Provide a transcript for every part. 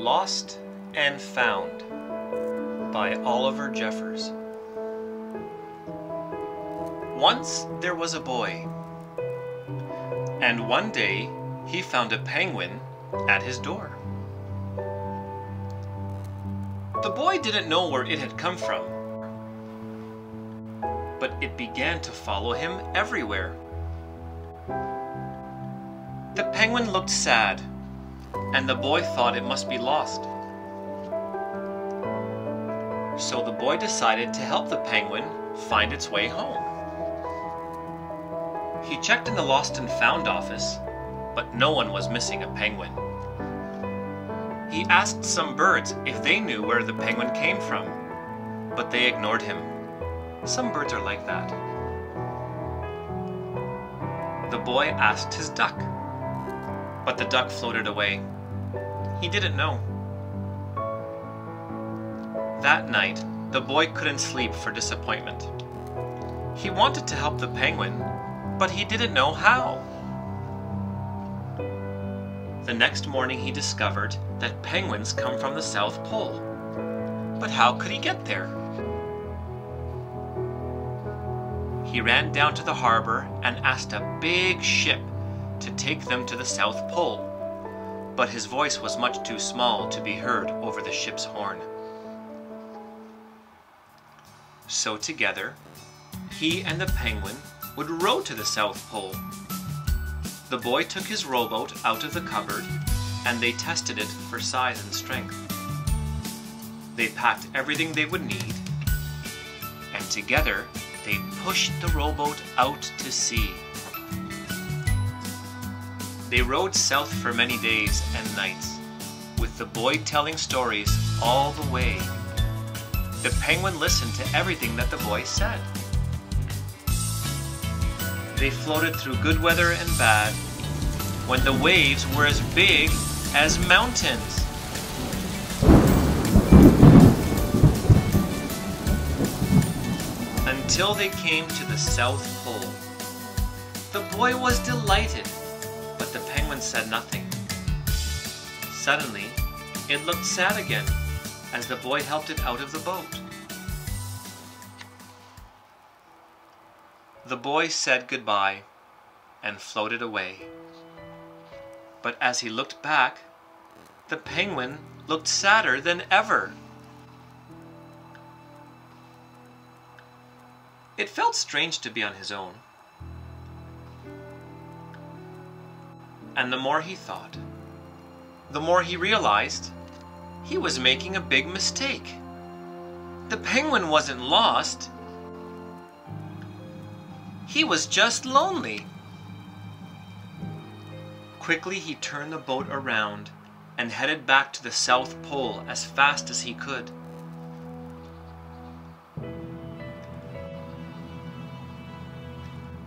Lost and Found by Oliver Jeffers. Once there was a boy, and one day he found a penguin at his door. The boy didn't know where it had come from, but it began to follow him everywhere. The penguin looked sad, and the boy thought it must be lost. So the boy decided to help the penguin find its way home. He checked in the Lost and Found office, but no one was missing a penguin. He asked some birds if they knew where the penguin came from, but they ignored him. Some birds are like that. The boy asked his duck, but the duck floated away. He didn't know. That night, the boy couldn't sleep for disappointment. He wanted to help the penguin, but he didn't know how. The next morning he discovered that penguins come from the South Pole. But how could he get there? He ran down to the harbor and asked a big ship to take them to the South Pole, but his voice was much too small to be heard over the ship's horn. So together, he and the penguin would row to the South Pole. The boy took his rowboat out of the cupboard, and they tested it for size and strength. They packed everything they would need, and together they pushed the rowboat out to sea. They rowed south for many days and nights, with the boy telling stories all the way. The penguin listened to everything that the boy said. They floated through good weather and bad, when the waves were as big as mountains. Until they came to the South Pole. The boy was delighted, but the penguin said nothing. Suddenly, it looked sad again as the boy helped it out of the boat. The boy said goodbye and floated away. But as he looked back, the penguin looked sadder than ever. It felt strange to be on his own. And the more he thought, the more he realized he was making a big mistake. The penguin wasn't lost. He was just lonely. Quickly he turned the boat around and headed back to the South Pole as fast as he could.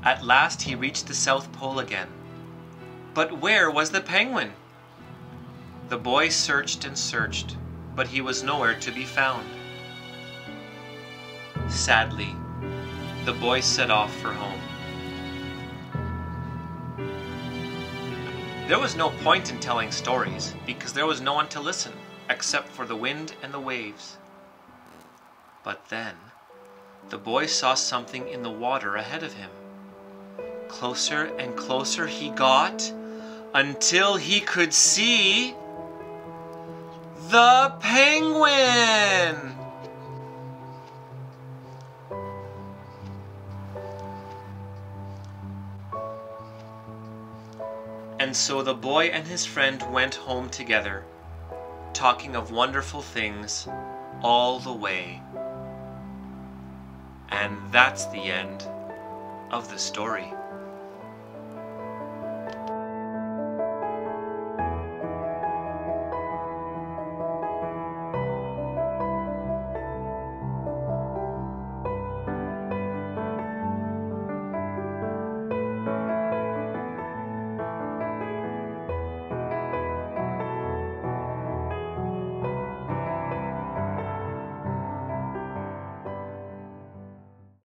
At last he reached the South Pole again. But where was the penguin? The boy searched and searched, but he was nowhere to be found. Sadly, the boy set off for home. There was no point in telling stories because there was no one to listen except for the wind and the waves. But then, the boy saw something in the water ahead of him. Closer and closer he got until he could see the penguin! And so the boy and his friend went home together, talking of wonderful things all the way. And that's the end of the story.